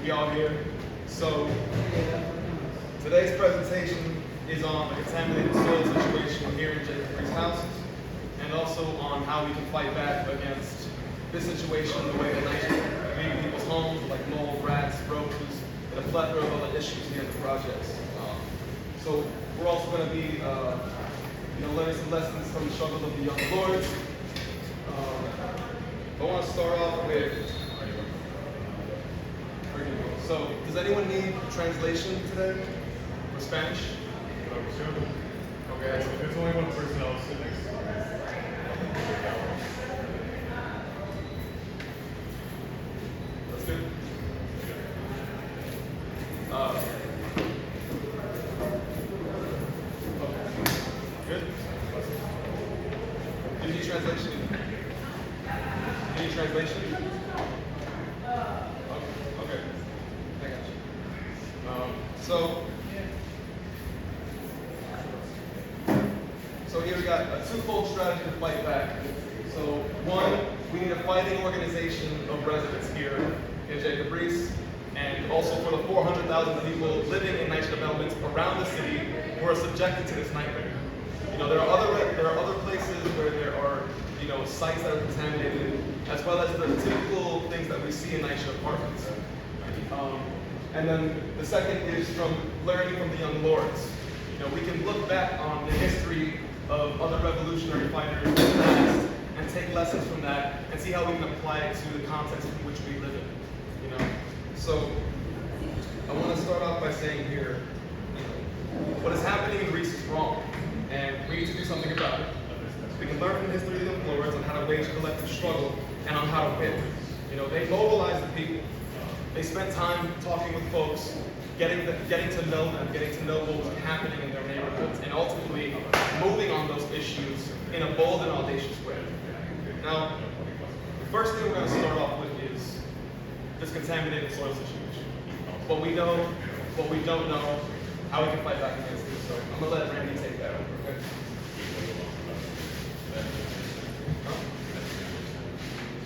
be all here. So today's presentation is on the contaminated soil situation here in Riis Houses, and also on how we can fight back against this situation, the way that NYCHA leaving people's homes, like mold, rats, roaches, and a plethora of other issues here in the projects. So we're also going to be learning some lessons from the struggles of the young lords. I want to start off with, so does anyone need translation today for Spanish? Okay. If there's only one person, I'll sit next to you. That's good. Good. Do you need translation? Any translation? Okay. I got you. So here we got a twofold strategy to fight back. So one, we need a fighting organization of residents here in Jacob Riis, and also for the 400,000 people living in NYCHA developments around the city who are subjected to this nightmare. There are other places where there are sites that are contaminated, as well as the typical things that we see in NYCHA apartments. And then the second is from learning from the young lords. We can look back on the history of other revolutionary fighters in the past and take lessons from that and see how we can apply it to the context in which we live in. So I want to start off by saying here, what is happening in Riis is wrong, and we need to do something about it. We can learn from the history of the young lords on how to wage collective struggle and on how to win. They mobilized the people. They spent time talking with folks, getting to know them, getting to know what was happening in their neighborhoods, and ultimately moving on those issues in a bold and audacious way. Now, the first thing we're going to start off with is this contaminated soil situation. What we know, what we don't know, how we can fight back against it. So I'm going to let Randy take that over, okay?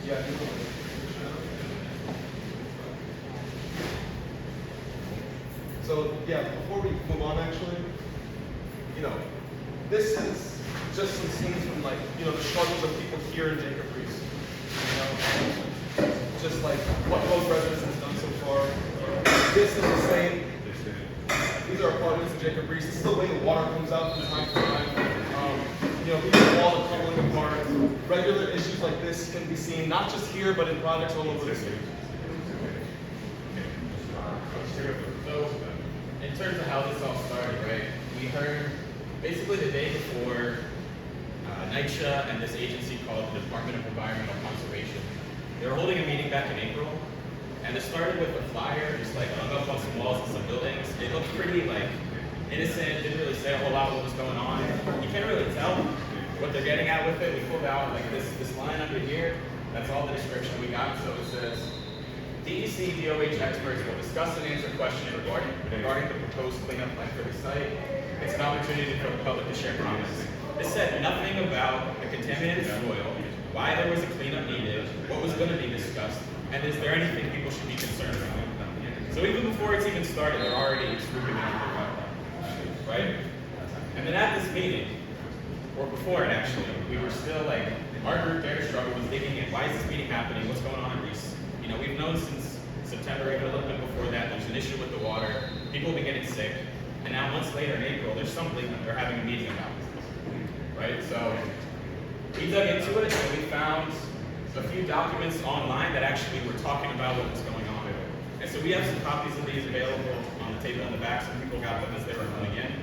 Yeah. So yeah, before we move on, actually, this is just some scenes from the struggles of people here in Jacob Riis. Just like what both residents have done so far. This is the same. These are apartments in Jacob Riis. This is the way the water comes out from time to time. People's walls are crumbling apart. Regular issues like this can be seen not just here, but in projects all over the city. So, in terms of how this all started, right? We heard basically the day before NYCHA and this agency called the Department of Environmental Conservation. They were holding a meeting back in April, and it started with a flyer just hung up on some walls and some buildings. It looked pretty innocent, didn't really say a whole lot what was going on. You can't really tell what they're getting at with it. We pulled out this line under here. That's all the description we got. So it says, DEC DOH experts will discuss and answer questions regarding the proposed cleanup plan for the site. It's an opportunity for the public to share comments. This said nothing about the contaminated soil, why there was a cleanup needed, what was going to be discussed, and is there anything people should be concerned about. So even before it's even started, they're already swooping in on the right? And then at this meeting, or before it actually, we were still our group there struggle was digging in. Why is this meeting happening? What's going on in Riis? We've known since September, even a little bit before that, there's an issue with the water. People have been getting sick. And now months later in April, there's something that they're having a meeting about. Right? So we dug into it and we found a few documents online that actually were talking about what was going on. And so we have some copies of these available on the table in the back. Some people got them as they were coming in.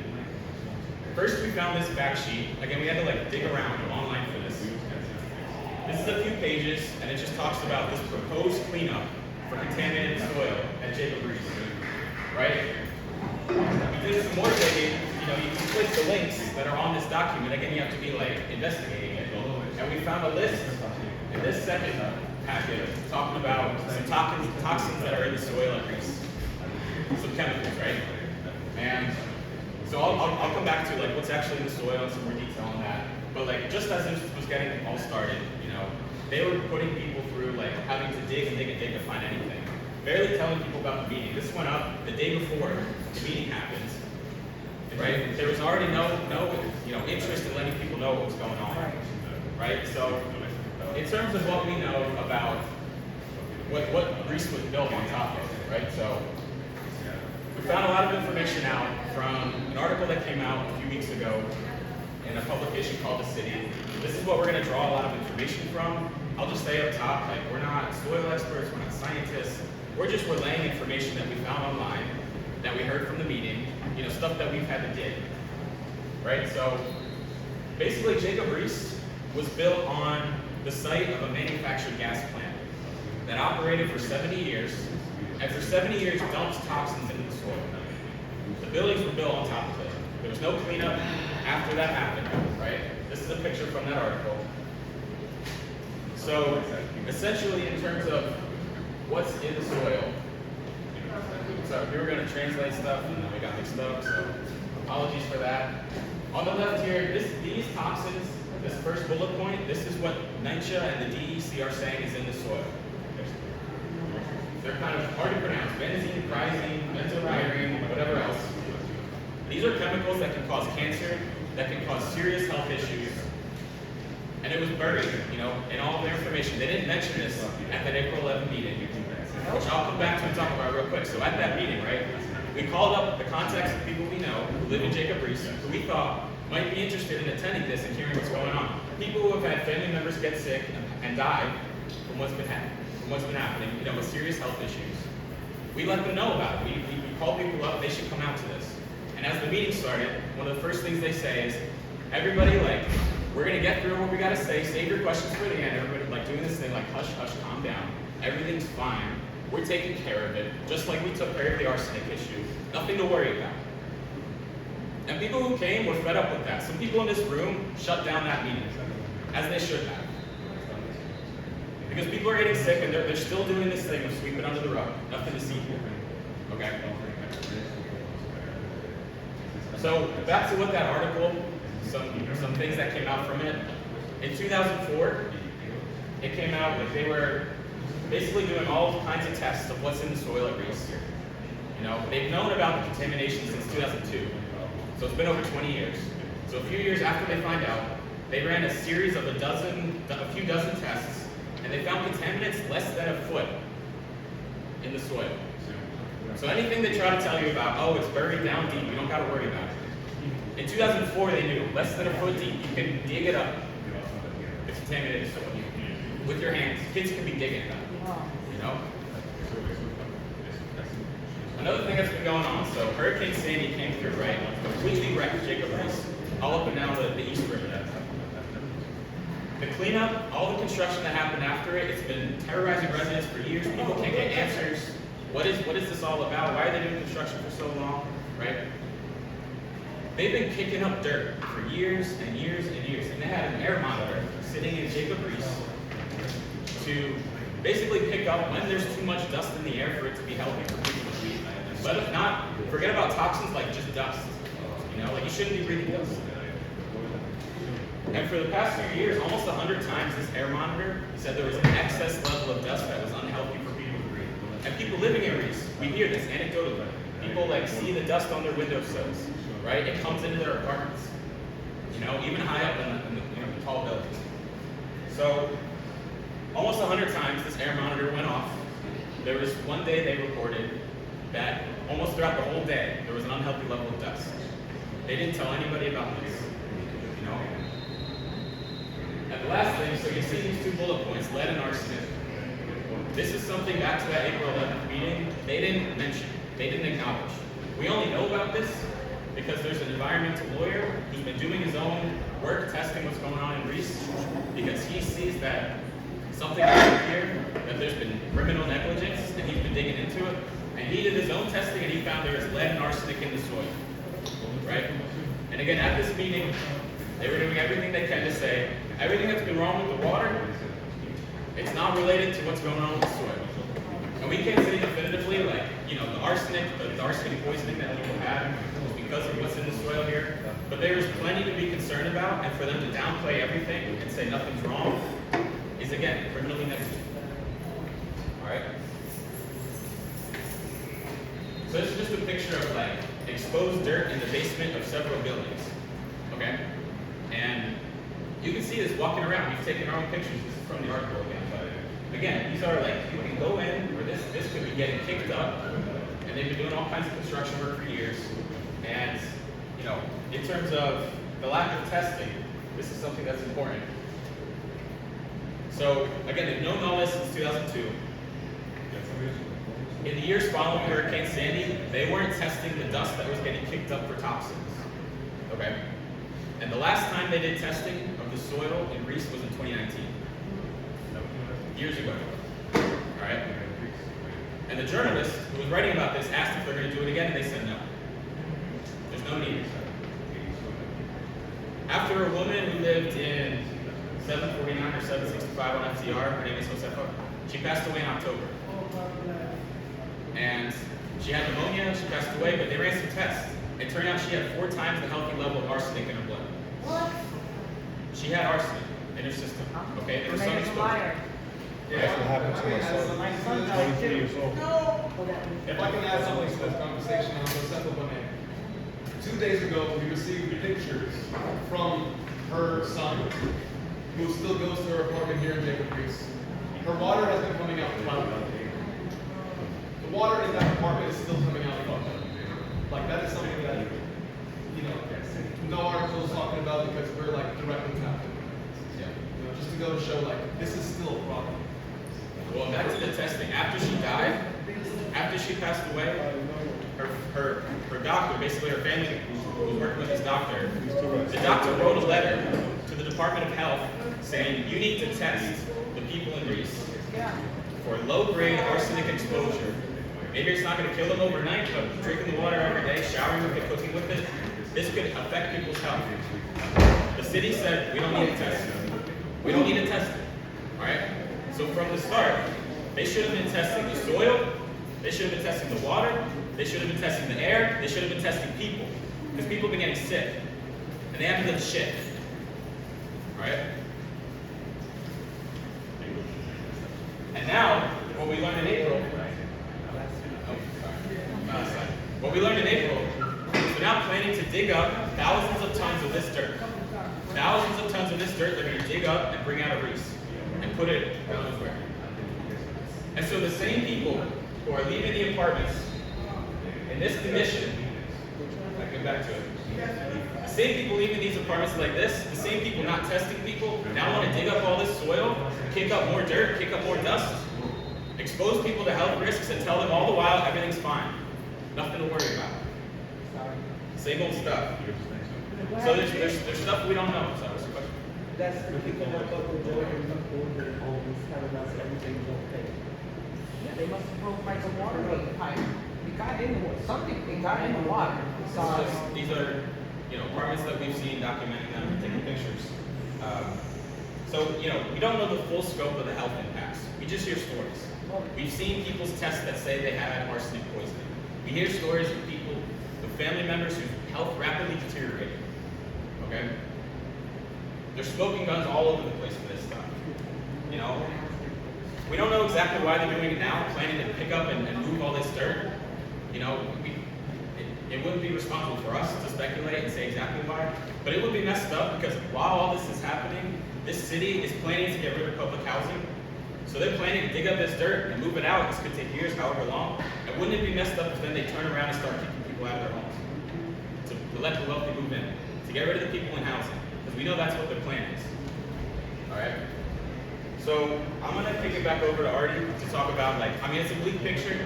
First, we found this fact sheet. Again, we had to dig around online for this. This is a few pages, and it just talks about this proposed cleanup for contaminated soil at Jacob Riis, right? We did some more digging. You can click the links that are on this document. Again, you have to be investigating it. And we found a list in this second packet talking about some toxins that are in the soil at Riis, some chemicals, right? And so I'll come back to what's actually in the soil and some more detail on that. But just as this was getting all started, they were putting people through having to dig and dig and dig to find anything. barely telling people about the meeting. This went up the day before the meeting happened, right? There was already no interest in letting people know what was going on, right? So, in terms of what we know about what Riis was built on top of, right? So, we found a lot of information out from an article that came out a few weeks ago in a publication called The City. This is what we're going to draw a lot of information from. I'll just say up top, like, we're not soil experts, we're not scientists. We're just relaying information that we found online, that we heard from the meeting, stuff that we've had to dig, right? So basically, Jacob Riis was built on the site of a manufactured gas plant that operated for 70 years, and for 70 years dumped toxins into the soil. The buildings were built on top of it. There was no cleanup after that happened, right? This is a picture from that article. So essentially, in terms of what's in the soil, so we were going to translate stuff and then we got mixed up, so apologies for that. On the left here, these toxins, this first bullet point, this is what NYCHA and the DEC are saying is in the soil. They're kind of hard to pronounce: benzene, crizine, benzopyrene, whatever else. These are chemicals that can cause cancer, that can cause serious health issues. And it was buried, in all of their information. They didn't mention this at that April 11 meeting, which I'll come back to and talk about real quick. So at that meeting, right, we called up the contacts of people we know who live in Jacob Riis, who we thought might be interested in attending this and hearing what's going on. People who have had family members get sick and die from what's been happening, with serious health issues. We let them know about it. We called people up, they should come out to this. And as the meeting started, one of the first things they say is, everybody, we're gonna get through what we gotta say, save your questions for the end. Everybody, doing this thing, hush, hush, calm down. Everything's fine. We're taking care of it, just like we took care of the arsenic issue. Nothing to worry about. And people who came were fed up with that. Some people in this room shut down that meeting, as they should have. Because people are getting sick and they're still doing this thing of sweep it under the rug. Nothing to see here. Okay? So back to what that article, some things that came out from it. In 2004, it came out that they were basically doing all kinds of tests of what's in the soil at Riis. They've known about the contamination since 2002. So it's been over 20 years. So a few years after they find out, they ran a series of a few dozen tests, and they found contaminants less than a foot in the soil. So anything they try to tell you about, oh, it's buried down deep, you don't got to worry about it. In 2004, they knew less than a foot deep, you can dig it up. It's contaminated soil. With your hands, kids can be digging it up. Another thing that's been going on, so Hurricane Sandy came through, right? Completely wrecked Jacob Riis, all up and down the East River. The cleanup, all the construction that happened after it, it's been terrorizing residents for years. People can't get answers. What is this all about? Why are they doing construction for so long, right? They've been kicking up dirt for years and years and years, and they had an air monitor sitting in Jacob Riis to basically pick up when there's too much dust in the air for it to be healthy for people to breathe. But if not, forget about toxins like just dust. You shouldn't be breathing dust. And for the past few years, almost 100 times this air monitor said there was an excess level of dust that was unhealthy for people to breathe. And people living in Riis, we hear this anecdotally. People see the dust on their windowsills, right? It comes into their apartments, even high up in the tall buildings. So almost 100 times this air monitor went off. There was one day they reported that almost throughout the whole day, there was an unhealthy level of dust. They didn't tell anybody about this, And the last thing, so you see these two bullet points, lead and arsenic. This is something back to that April 11th meeting, they didn't mention, they didn't acknowledge. We only know about this because there's an environmental lawyer who's been doing his own work testing what's going on in Riis because he sees that something happened here, that there's been criminal negligence, and he's been digging into it. And he did his own testing and he found there is lead and arsenic in the soil, right? And again, at this meeting, they were doing everything they can to say, everything that's been wrong with the water, it's not related to what's going on with the soil. And we can't say definitively, the arsenic poisoning that people had is because of what's in the soil here. But there's plenty to be concerned about, and for them to downplay everything and say nothing's wrong is, again, criminally negligent. All right? So this is just a picture of like exposed dirt in the basement of several buildings. Okay? And you can see this walking around. We've taken our own pictures. This is from the article again. But again, these are like, you can go in, or this could be getting kicked up, and they've been doing all kinds of construction work for years. And, you know, in terms of the lack of testing, this is something that's important. So, again, they've known all this since 2002. In the years following Hurricane Sandy, they weren't testing the dust that was getting kicked up for toxins. Okay? And the last time they did testing of the soil in Riis was in 2019. Years ago. Alright? And the journalist who was writing about this asked if they're going to do it again, and they said no. There's no need. After a woman who lived in 749 or 765 on FTR, her name is Josefa, she passed away in October. And she had pneumonia, she passed away, but they ran some tests. It turned out she had 4 times the healthy level of arsenic in her blood. What? She had arsenic in her system. Okay, there was some Her name's a exposure. liar. That's what happened to my son. My son died 23 too. years old. No. If I can add something to this conversation on Josefa Bonet. 2 days ago, we received pictures from her son, who still goes to her apartment here in Jacob Riis. Her water has been coming out cloudy. The water in that apartment is still coming out cloudy. Like, that is something that, you know, no article is talking about because we're like directly tapping. Yeah. You know, just to go to show like this is still a problem. Well, back to the testing. After she died, after she passed away, her doctor, basically her family who was working with this doctor, the doctor wrote a letter to the Department of Health saying, you need to test the people in Riis for low-grade arsenic exposure. Maybe it's not going to kill them overnight, but drinking the water every day, showering with it, cooking with it, this could affect people's health. The city said, we don't need to test it. We don't need to test it. Alright? So from the start, they should have been testing the soil, they should have been testing the water, they should have been testing the air, they should have been testing people. Because people have been getting sick. And they haven't done shit. Alright? And now, what we learned in April, what we learned in April is they're now planning to dig up thousands of tons of this dirt. Thousands of tons of this dirt they're going to dig up and bring out of Riis and put it elsewhere. And so the same people who are leaving the apartments in this condition, I'll get back to it. The same people leaving these apartments like this, the same people not testing people, now want to dig up all this soil, kick up more dirt, kick up more dust, expose people to health risks and tell them all the while everything's fine. Nothing to worry about. Same old stuff. So there's stuff we don't know. So what's the question? That's the people that go to Jordan and hold their homes, telling us everything's okay. Yeah, they must have broke like a water main pipe. It got in the water. Something, it got in the water. These are, you know, apartments that we've seen, documenting them, taking pictures. So, you know, we don't know the full scope of the health impacts. We just hear stories. We've seen people's tests that say they had arsenic poisoning. We hear stories of people, of family members whose health rapidly deteriorated. Okay? There's smoking guns all over the place for this stuff. You know? We don't know exactly why they're doing it now, planning to pick up and move all this dirt. You know, it wouldn't be responsible for us to speculate and say exactly why, but it would be messed up because while all this is happening, this city is planning to get rid of public housing. So they're planning to dig up this dirt and move it out. This could take years, however long. And wouldn't it be messed up if then they turn around and start kicking people out of their homes? To let the wealthy move in. To get rid of the people in housing. Because we know that's what their plan is. Alright? So I'm going to kick it back over to Artie to talk about, like, I mean, it's a bleak picture.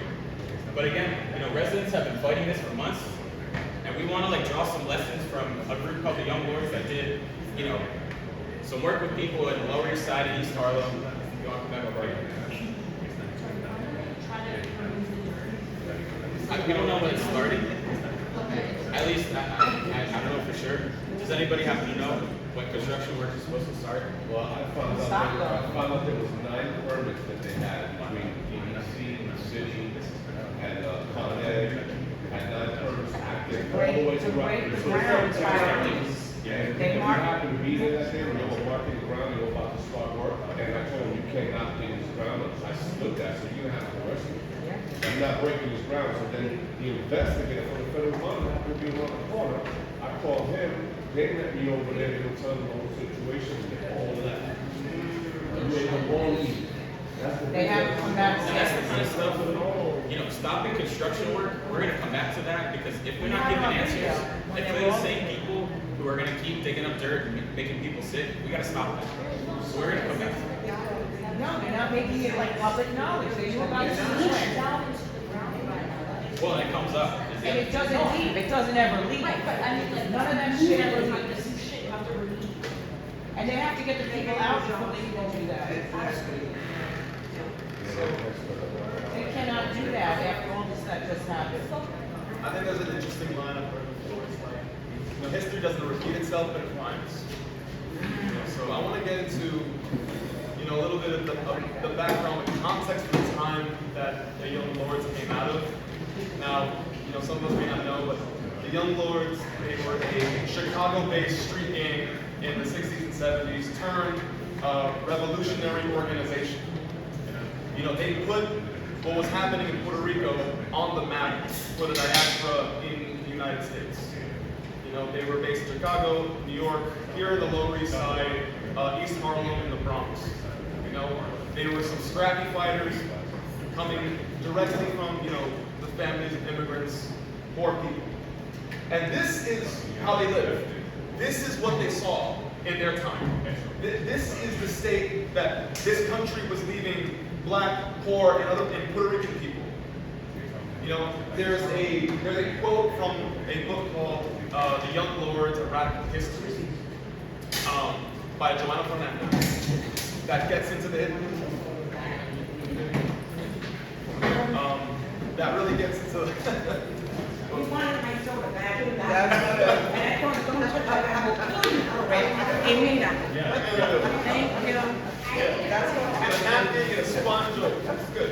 But again, you know, residents have been fighting this for months. And we want to, like, draw some lessons from a group called the Young Lords that did, you know, some work with people in the Lower East Side and East Harlem. You want to come back over here? We don't know when it started. At least, I don't know for sure. Does anybody happen to know when construction work is supposed to start? Well, I found out there was 9 permits that they had between EDC, the city, and Con Ed, had 9 permits active all the way To break the So ground it's by yeah, and They if you mark- happen to be there that day, when they were marking the ground, they were about to start work, and I told them, you cannot dig this ground up. I stood that, so you're gonna have to arrest me. I'm not breaking his ground. So then the investigator from the federal government happened to be around the corner. I called him, they met me over there, they were telling me the whole situation, and all of that. You made the wrong lead. They have to come back. And that's the kind of stuff, you know, stopping construction work, we're gonna come back to that, because if we're not giving answers, if we're the same people who are gonna keep digging up dirt and making people sick, we gotta stop that. So we're gonna come back to that. No, they're not making it like public knowledge. They knew about it somewhere. Well, it comes up. And it doesn't leave. It doesn't ever leave. Right, but I mean, like, None of them shit ever like, leaves. this shit you have to remediate. And they have to get the people out before they can do that. They cannot do that after all this that just happened. I think there's an interesting line of where it's like, you know, history doesn't repeat itself, but it rhymes. You know, so I want to get into, you know, a little bit of the background, the context of the time that the Young Lords came out of. Now, you know, some of us may not know, but the Young Lords, they were a Chicago-based street gang in the 60s and 70s, turned revolutionary organization. You know, they put what was happening in Puerto Rico on the map for the diaspora in the United States. You know, they were based in Chicago, New York, here in the Lower East Side, East Harlem, and the Bronx. You know, they were some scrappy fighters coming directly from, you know, the families of immigrants, poor people. And this is how they lived. This is what they saw in their time. This is the state that this country was leaving Black, poor, and Puerto Rican people. You know, there's a quote from a book called The Young Lords, A Radical History, by Joanna Fernandez, that gets into that really gets into We wanted my soda back in Thank you. get a napkin, get a sponge, that's good.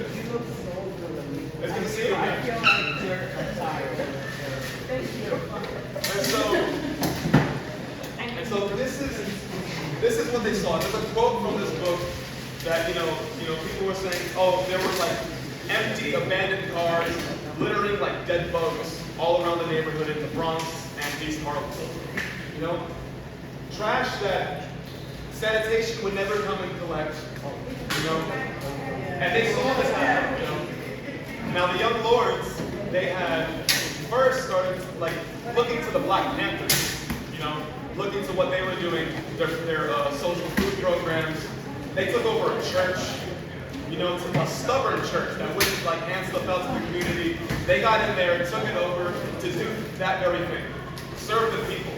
It's good to see you again. And so this is what they saw. There's a quote from this book that you know people were saying, oh, there were like empty, abandoned cars littering like dead bugs all around the neighborhood in the Bronx and East Harlem. You know, trash that sanitation would never come and collect. You know, and they saw this happen. You know, now the Young Lords, they had first started like looking to the Black Panthers. You know, looking to what they were doing, their social food programs. They took over a church. You know, it's a stubborn church that wouldn't like hand stuff out to the community. They got in there and took it over to do that very thing, serve the people.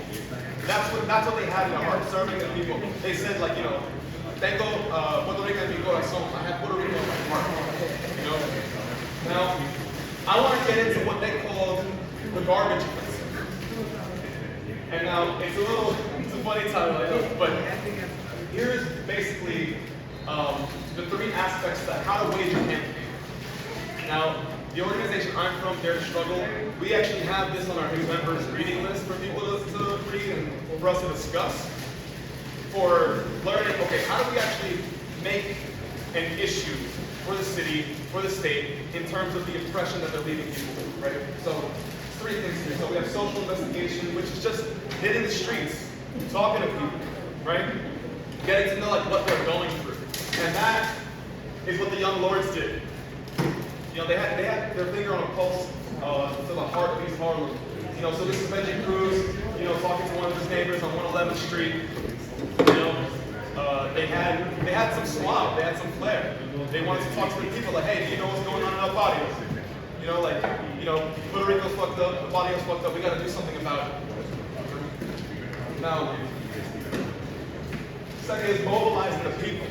That's what they had in their heart, serving the people. They said like, you know, tengo Puerto Rican en mi corazón. I have Puerto Rico in my heart. You know. Now, I want to get into what they called the garbage offensive. And now it's a funny title, I know, but here's basically the three aspects to how to wage a campaign. Now, the organization I'm from, Dare to Struggle, we actually have this on our new members reading list for people to read and for us to discuss. For learning, okay, how do we actually make an issue for the city, for the state, in terms of the impression that they're leaving people with, right? So, three things here. So we have social investigation, which is just hitting the streets, talking to people, right? Getting to know like what they're going through. And that is what the Young Lords did. You know, they had their finger on a pulse to the heart of East Harlem. You know, so this is Benji Cruz, you know, talking to one of his neighbors on 111th Street. You know, they had some swag, they had some flair. They wanted to talk to the people like, hey, do you know what's going on in El Patio? You know, like, you know, Puerto Rico's fucked up, El Patio's fucked up, we gotta do something about it. Now, second is mobilizing the people.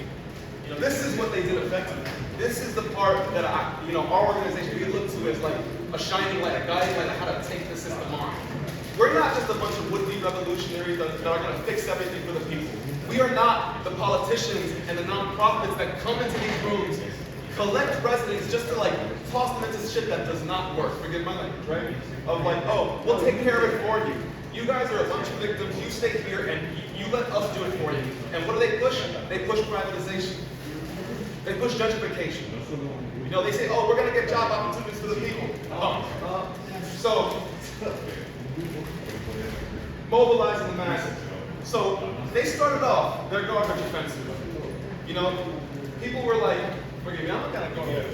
You know, this is what they did effectively. This is the part that our organization, we look to as like a shining light, a guiding light on how to take the system on. We're not just a bunch of would-be revolutionaries that are going to fix everything for the people. We are not the politicians and the nonprofits that come into these rooms, collect residents just to like toss them into shit that does not work. Forgive my language, right? Of like, oh, we'll take care of it for you. You guys are a bunch of victims. You stay here and you let us do it for you. And what do they push? They push privatization. They push gentrification. You know, they say, oh, we're gonna get job opportunities for the people. So, mobilizing the masses. So they started off their garbage offensive. You know, people were like, forgive me, I'm not gonna go there.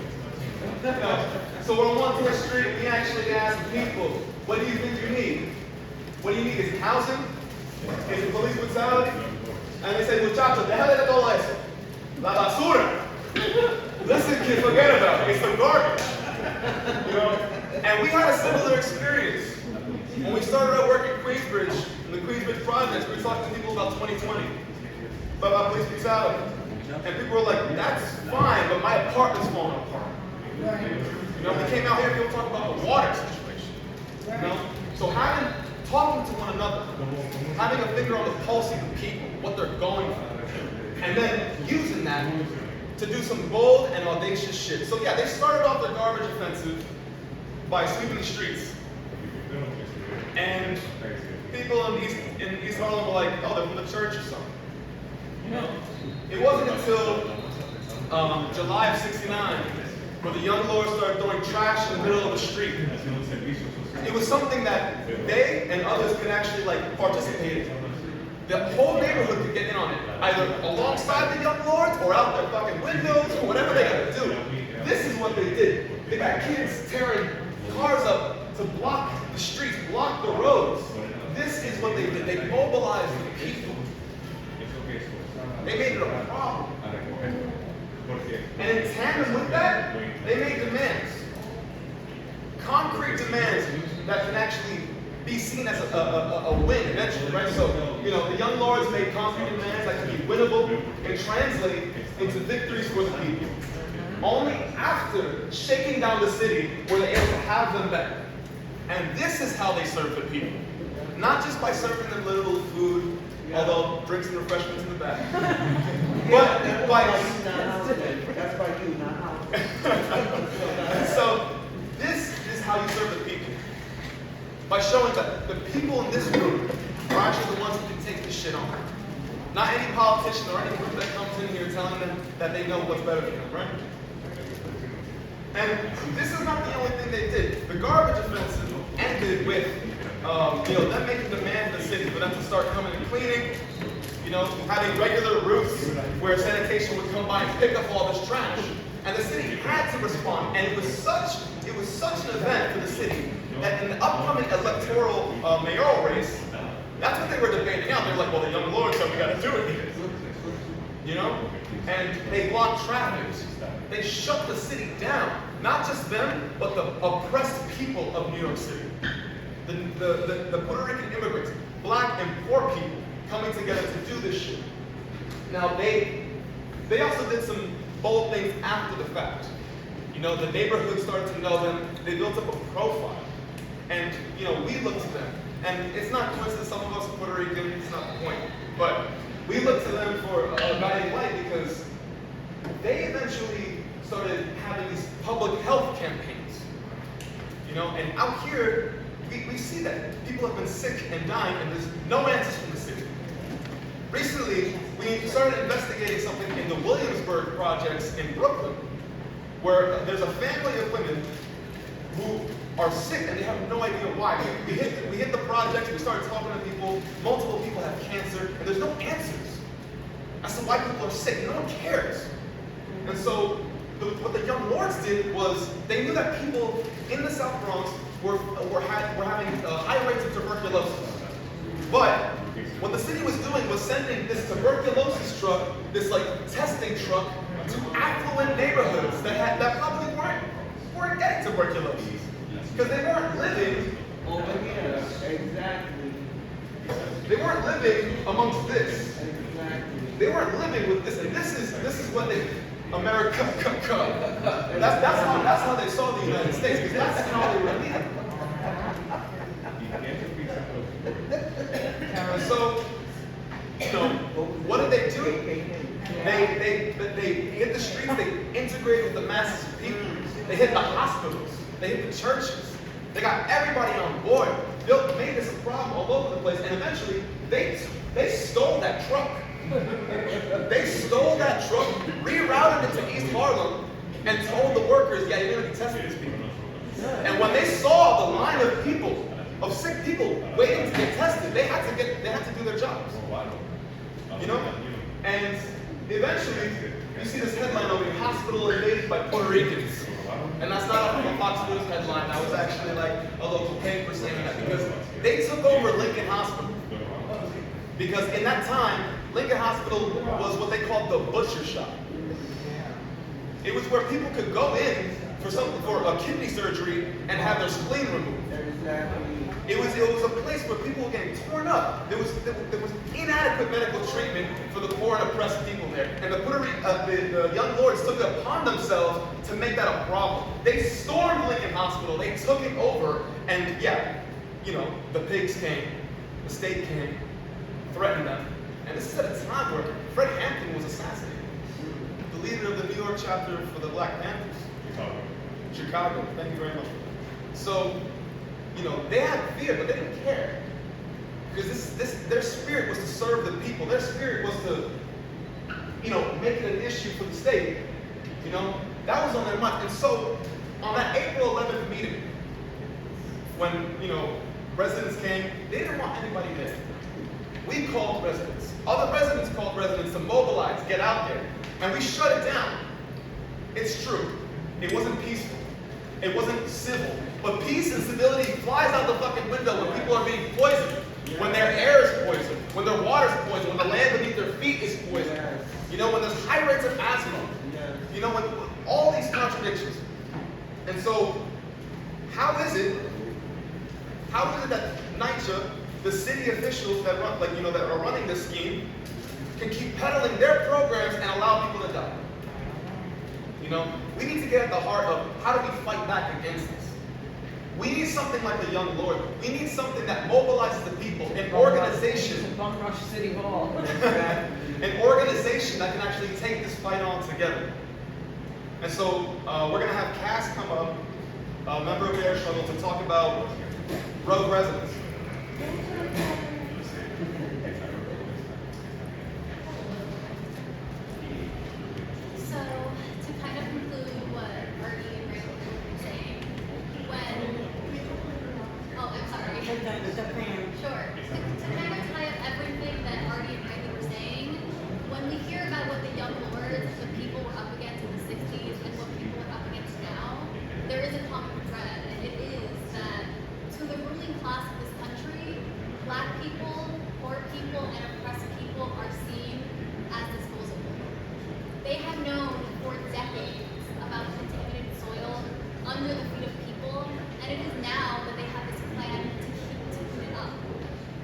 You know, so we're on 1st Street, we actually asked people, what do you think you need? What do you need? Is it housing? Is it police brutality? And they say, muchachos, déjale de todo eso. La basura. Listen, kid, forget about it. It's the garbage. You know? And we had a similar experience. When we started our work at Queensbridge, in the Queensbridge projects, we were talking to people about 2020, about police brutality. And people were like, that's fine, but my apartment's falling apart. You know, we came out here, people talk about the water situation. You know? So talking to one another, having a finger on the pulse of the people, what they're going through, and then using that to do some bold and audacious shit. So yeah, they started off their garbage offensive by sweeping the streets. And people in East Harlem were like, oh, they're from the church or something. You know? It wasn't until July of '69 where the young lords started throwing trash in the middle of the street. It was something that they and others could actually like participate in. The whole neighborhood could get in on it, either alongside the young lords or out their fucking windows or whatever they gotta do. This is what they did. They got kids tearing cars up to block the streets, block the roads. This is what they did. They mobilized the people. They made it a problem. And in tandem with that, they made demands. Concrete demands that can actually be seen as a win eventually, right? So, you know, the young lords made concrete demands that can be winnable and translate into victories for the people. Only after shaking down the city were they able to have them back. And this is how they serve the people. Not just by serving them little food, although drinks and refreshments in the back. But by... That's by you, not how. So, this is how you serve the people. By showing that the people in this room are actually the ones who can take this shit on. Not any politician or any group that comes in here telling them that they know what's better for them, right? And this is not the only thing they did. The garbage offensive ended with, them making demand in the city for them to start coming and cleaning, having regular routes where sanitation would come by and pick up all this trash. And the city had to respond, and it was such an event for the city that in the upcoming electoral mayoral race, that's what they were debating out. They were like, well, the young lords said we got to do it here. And they blocked traffic. They shut the city down. Not just them, but the oppressed people of New York City. The Puerto Rican immigrants, black and poor people, coming together to do this shit. Now, they also did some bold things after the fact. The neighborhood started to know them. They built up a profile. And, we looked to them. And it's not coincidence some of us are Puerto Rican, it's not the point. But we looked to them for a guiding light because they eventually started having these public health campaigns. And out here, we see that people have been sick and dying and there's no answers from the city. Recently, we started investigating something in the Williamsburg projects in Brooklyn, where there's a family of women who are sick and they have no idea why. We hit the project, we started talking to people, multiple people have cancer, and there's no answers as to why people are sick. No one cares. And so what the young lords did was they knew that people in the South Bronx were having high rates of tuberculosis. But what the city was doing was sending this tuberculosis truck, this testing truck, to affluent neighborhoods that probably weren't getting tuberculosis. Because they weren't living over here. Exactly. They weren't living amongst this. Exactly. They weren't living with this, and this is what they America. That's how they saw the United States, because that's how they were living. And so, what did they do? They hit the streets. They integrated with the masses of people. They hit the hospitals. They hit the churches. They got everybody on board. Made this a problem all over the place, and eventually they stole that truck. They stole that truck, rerouted it to East Harlem, and told the workers, yeah, you're gonna be testing these people. And when they saw the line of people, of sick people waiting to get tested, they had to do their jobs. You know? And eventually, you see this headline over here, hospital invaded by Puerto Ricans. And that's not a Fox News headline, that was actually like a local paper saying that, because they took over Lincoln Hospital. Because in that time, Lincoln Hospital was what they called the butcher shop. It was where people could go in for a kidney surgery and have their spleen removed. It was a place where people were getting torn up. There was inadequate medical treatment for the poor and oppressed people there. And the young lords took it upon themselves to make that a problem. They stormed Lincoln Hospital, they took it over, and yeah, you know, the pigs came, the state came, threatened them. And this is at a time where Fred Hampton was assassinated. The leader of the New York chapter for the Black Panthers. Chicago, thank you very much. So, you know, they had fear, but they didn't care. Because their spirit was to serve the people. Their spirit was to, you know, make it an issue for the state. You know, that was on their mind. And so, on that April 11th meeting, when, you know, residents came, they didn't want anybody there. We called residents. Other residents called residents to mobilize, get out there. And we shut it down. It's true. It wasn't peaceful. It wasn't civil. But peace and civility flies out the fucking window when people are being poisoned. When their air is poisoned. When their water is poisoned. When the land beneath their feet is poisoned. You know, when there's high rates of asthma. You know, when all these contradictions. And so, how is it that NYCHA, the city officials that run, that are running this scheme, can keep peddling their programs and allow people to die? You know, we need to get at the heart of how do we fight back against this. We need something like the Young Lord. We need something that mobilizes the people, an organization. Bum Rush City Hall. An organization that can actually take this fight on together. And so we're going to have Cass come up, a member of the Air Struggle, to talk about road residents. So, to kind of conclude what Artie and Rick were saying, oh, I'm sorry. Sure. To kind of tie up everything that Artie and Rick were saying, when we hear about what the Young Lords, the people were up against in the 60s, and what people are up against now, there is a common thread, and it is that to the ruling class of this country, Black people, poor people, and oppressed people are seen as disposable. They have known for decades about contaminated soil under the feet of people, and it is now that they have this plan to clean it up.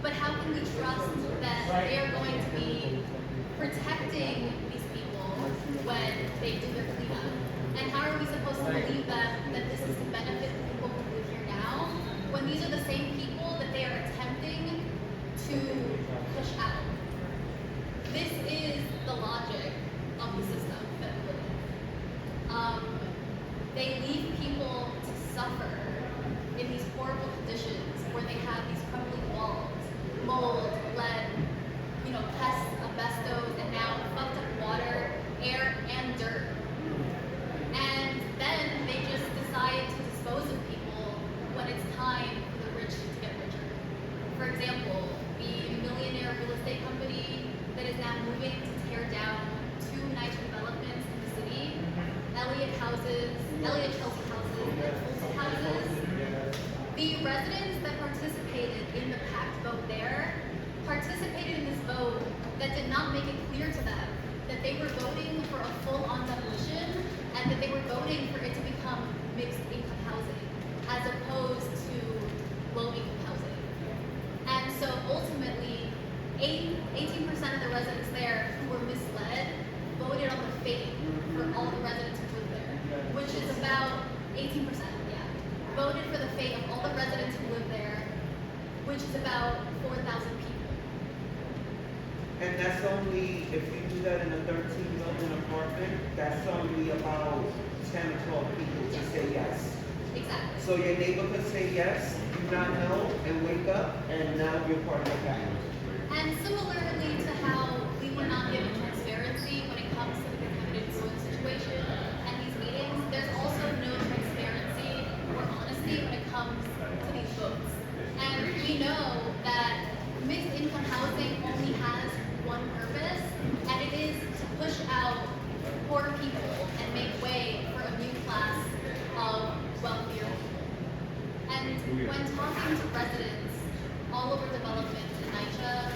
But how can we trust that they are going to be protecting these people when they do their cleanup? And how are we supposed to believe that this is to benefit the people who live here now, when these are the same people that they are attempting to push out? This is the logic of the system that we live in. They leave people to suffer in these horrible conditions where they have these crumbling walls, mold, lead, pests, asbestos, and now fucked up water, air, and dirt. And then they just decide to dispose of people when it's time for the rich to get richer. For example, the millionaire real estate company that is now moving to tear down 2 nice developments in the city, Chelsea Houses, and Fulton Houses. The residents that participated in the pact vote there participated in this vote that did not make it clear to them that they were voting for a full-on demolition and that they were voting for it to become mixed income housing as opposed to low-income housing. And so ultimately, 18% of the residents there who were misled voted on the fate for all the residents who lived there, which is about 18%, voted for the fate of all the residents who live there, which is about 4,000 people. And that's only, if you do that in a 13-building apartment, that's only about 10 or 12 people to say yes. Exactly. So your neighbor could say yes, you not know, and wake up, and now you're part of the family. And similarly to how we were not given transparency when it comes to the contaminated soil situation and these meetings, And when talking to residents all over development in NYCHA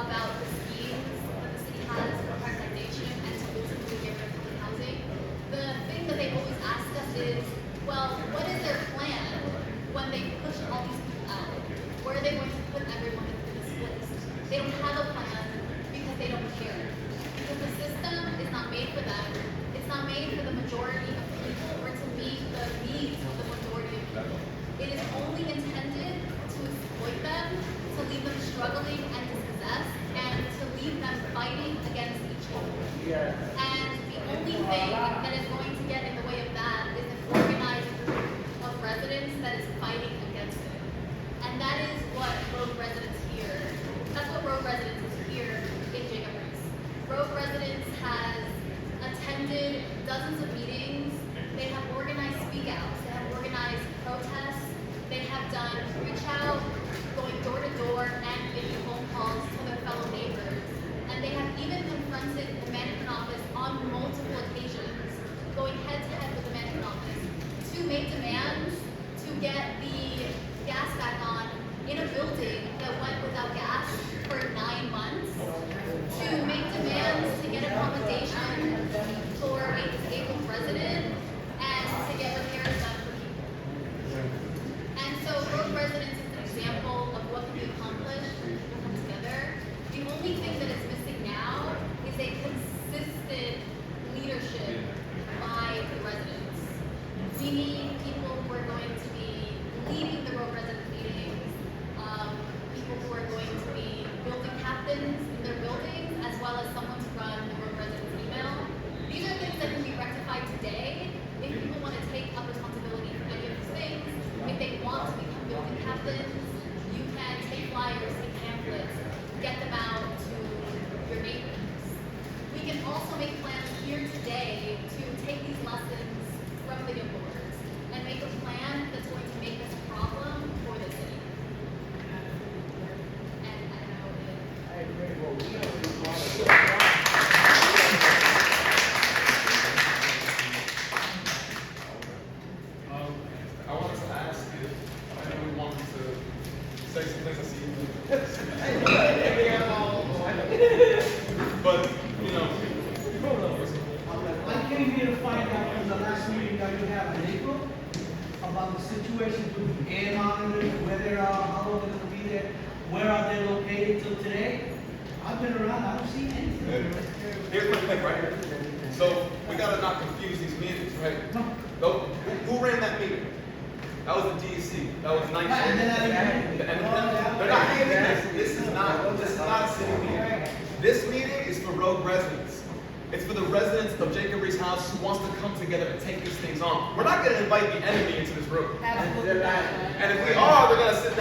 about the schemes that the city has for privatization and to ultimately get rid of public housing, the thing that they always ask us is, well, what is their plan when they push all these people out? Where are they going to put everyone in this list? They don't have a plan because they don't care. Because the system is not made for them. It's not made for the majority of people or to meet the needs of the majority of people. It is only intended to exploit them, to leave them struggling and dispossessed, and to leave them fighting against each other. Yes. And the only thing that is going to get in the way of that is an organized group of residents that is fighting against it. And that is what Rogue Residents here, that's what Rogue Residents is here in Jacob Riis. Rogue Residents has attended dozens of meetings. They have organized speak outs. They have organized protests. They have done reach out, going door to door and making phone calls to their fellow neighbors. And they have even confronted the management office on multiple occasions, going head to head with the management office to make demands to get the gas back on in a building that went without gas for 9 months, to make demands to get accommodation for a disabled resident, and to get repairs done for people. And so Rogue Residents is an example of what can be accomplished when people come together. The only thing that is missing now is a consistent leadership by the residents. We need people who are going to be leading the Rogue Resident meetings, people who are going to be building captains in their buildings, as well as someone to run the Rogue Residents email. These are things that can be rectified today if people want to take up responsibility for any of these things. If they want to become building captains, you can take flyers, take pamphlets, get them out to your neighbors. We can also make plans here today to take these lessons from the young lords and make a plan that's going to make this a problem for the city. And I don't know if I agree. Well, we have I wanted to ask if anyone wanted to say some things. I see But, you know, I came here to find out from the last meeting that you had in April about the situation with the air monitors, where they are, how long they're gonna be there, where are they located till today. I've been around, I don't see anything. here's the thing, right? So we gotta not confuse these meetings, right? Who ran that meeting? That was the DEC. That was And then And they're not. This is not a city meeting. This meeting is for Rogue Residents. It's for the residents of Jacob Riis House who wants to come together and take these things on. We're not going to invite the enemy into this room. Absolutely. And if we are, we're going to sit down.